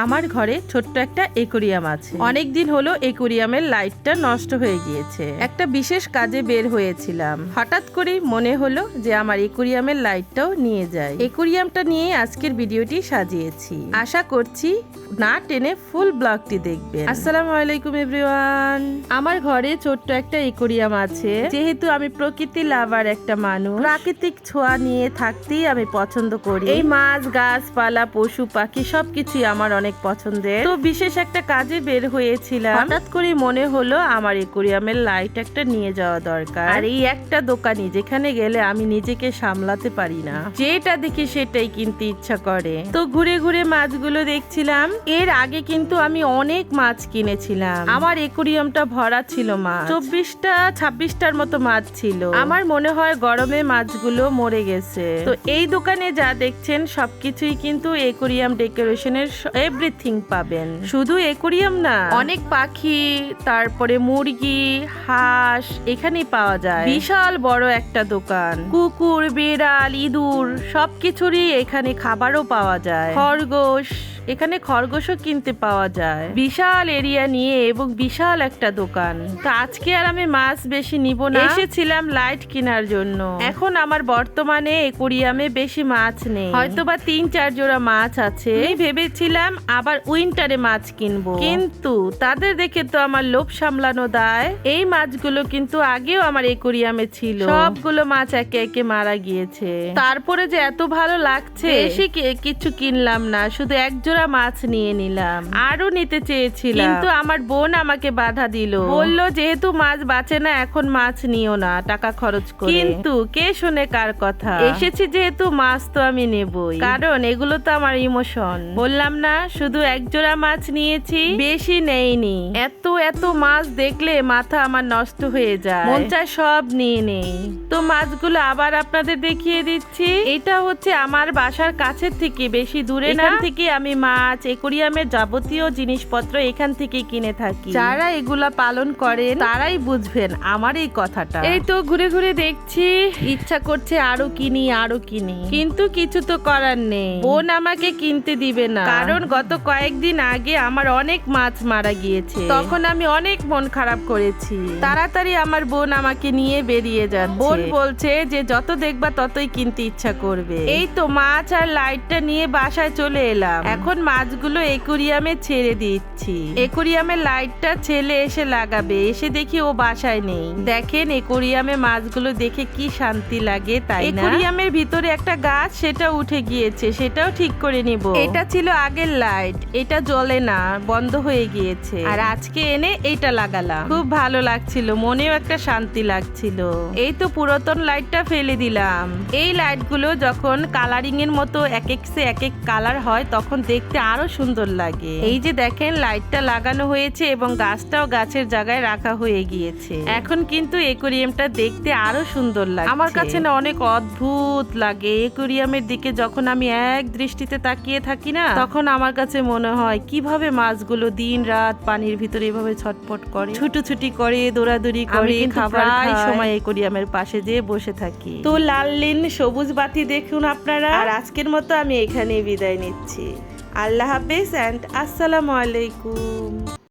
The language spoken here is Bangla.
আমার ঘরে ছোট্ট একটা একুরিয়াম আছে। অনেক দিন হলো একুরিয়ামের লাইটটা নষ্ট হয়ে গিয়েছে। একটা বিশেষ কাজে বের হয়েছিলাম, হঠাৎ করেই মনে হলো যে আমার একুরিয়ামের লাইটটাও নিয়ে যাই। একুরিয়ামটা নিয়ে আজকের ভিডিওটি সাজিয়েছি। আশা করছি না টেনে ফুল ব্লগটি দেখবেন। আসসালামু আলাইকুম এভরিওয়ান। আমার ঘরে ছোট্ট একটা একুরিয়াম আছে। যেহেতু আমি প্রকৃতি লাভার একটা মানুষ, প্রাকৃতিক ছোঁয়া নিয়ে থাকতেই আমি পছন্দ করি। এই মাছ, গাছপালা, পশু পাখি সবকিছুই আমার অনেক পছন্দের। তো বিশেষ একটা কাজে বের হয়েছিলাম, হঠাৎ করে মনে হলো আমার একুরিয়ামের লাইট একটা নিয়ে যাওয়া দরকার। আর এই একটা দোকানি যেখানে গেলে আমি নিজেকে সামলাতে পারি না, যেটা দেখি সেটাই কিনতে ইচ্ছা করে। তো ঘুরে ঘুরে মাছগুলো দেখছিলাম। এর আগে কিন্তু আমি অনেক মাছ কিনেছিলাম। আমার একুরিয়ামটা ভরা ছিল মাছ, 24টা 26টার মতো মাছ ছিল। আমার মনে হয় গরমে মাছগুলো মরে গেছে। তো এই দোকানে যা দেখছেন সবকিছুই কিন্তু একুরিয়াম ডেকোরেশনের এভরিথিং পাবেন। শুধু একুরিয়াম না, অনেক পাখি, তারপরে মুরগি, হাঁস এখানেই পাওয়া যায়। বিশাল বড় একটা দোকান। কুকুর, বিড়াল, ইঁদুর সবকিছুরই এখানে খাবারও পাওয়া যায়। খরগোশ, এখানে খরগোশও কিনতে পাওয়া যায়। বিশাল এরিয়া নিয়ে এবং বিশাল একটা দোকান। তো আজকে আর আমি মাছ বেশি নিব না, এসেছিলাম লাইট কেনার জন্য। এখন আমার বর্তমানে একুরিয়ামে বেশি মাছ নেই, হয়তোবা 3-4 জোড়া মাছ আছে। ভেবেছিলাম আবার উইন্টারে মাছ কিনবো, কিন্তু তাদের দেখে তো আমার লোভ সামলানো দায়। এই মাছগুলো কিন্তু আগেও আমার একুরিয়ামে ছিল, সবগুলো মাছ একে একে মারা গিয়েছে। তারপরে যে এত ভালো লাগছে, এসে কিছু কিনলাম না, শুধু এক জোড়া মাছ নিয়ে নিলাম। আরো নিতে চেয়েছিলাম, কিন্তু আমার বোন আমাকে বাধা দিল, বলল যেহেতু মাছ বাঁচে না এখন মাছ নিও না টাকা খরচ করে। কিন্তু কে শুনে কার কথা, এসেছি যেহেতু মাছ তো আমি নেবই, কারণ এগুলো তো আমার ইমোশন। বললাম না শুধু এক জোড়া মাছ নিয়েছি, বেশি নেইনি। এত এত মাছ দেখলে মাথা আমার নষ্ট হয়ে যায়, মন চায় সব নিয়ে নেই। তো মাছগুলো আবার আপনাদের দেখিয়ে দিচ্ছি। এটা হচ্ছে আমার বাসার কাছের থেকে, বেশি দূরে না। এখান থেকে আমি মাছ, একুরিয়ামের যাবতীয় জিনিসপত্র এখান থেকে কিনে থাকি। যারা এগুলা পালন করেন তারাই বুঝবেন আমার এই কথাটা। এই তো ঘুরে ঘুরে দেখছি, ইচ্ছা করছে আরো কিনি আরো কিনি, কিন্তু কিছু তো করার নেই। বোন আমাকে কিনতে দিবে না, কারণ গত কয়েকদিন আগে আমার অনেক মাছ মারা গিয়েছে। তখন আমি অনেক মন খারাপ করেছি। তাড়াতাড়ি আমার বোন আমাকে নিয়ে বেরিয়ে যাচ্ছে। বোন বলছে যে যত দেখবা ততই কিনতে ইচ্ছা করবে। এই তো মাছ আর লাইটটা নিয়ে বাসায় চলে এলাম। এখন মাছগুলো একুরিয়ামে ছেড়ে দিচ্ছি। একুরিয়ামের লাইটটা ছেলে এসে লাগাবে, এসে দেখি ও বাসায় নেই। দেখেন একুরিয়ামে মাছগুলো দেখে কি শান্তি লাগে, তাই না? একুরিয়ামের ভিতরে একটা গাছ, সেটা উঠে গিয়েছে, সেটাও ঠিক করে নিব। এটা ছিল আগের লাইট, এটা জ্বলে না, বন্ধ হয়ে গিয়েছে। আর আজকে এনে এইটা লাগালাম, খুব ভালো লাগছিল, মনেও একটা শান্তি লাগছিল। এই তো পুরাতন লাইটটা ফেলে দিলাম। এই লাইটগুলো যখন কালারিং এর মতো এক এক কালার হয় তখন দেখতে আরো সুন্দর লাগে। এই যে দেখেন লাইটটা লাগানো হয়েছে এবং গাছটাও গাছের জায়গায় রাখা হয়ে গিয়েছে। এখন কিন্তু একুরিয়ামটা দেখতে আরো সুন্দর লাগে। আমার কাছে না অনেক অদ্ভুত লাগে একুরিয়ামের দিকে। যখন আমি এক দৃষ্টিতে তাকিয়ে থাকি না, তখন আমার কাছে মনে হয় কিভাবে মাছগুলো দিন রাত পানির ভিতরে এভাবে ছটফট করে, ছুটোছুটি করে, দৌড়াদৌড়ি করে, খাবার সময় একুরিয়ামের পাশে যেয়ে বসে থাকি। তো লাল নীল সবুজ বাতি দেখুন আপনারা। আর আজকের মতো আমি এখানেই বিদায় নিচ্ছি। আল্লাহ হাফেজ এন্ড আসসালামু আলাইকুম।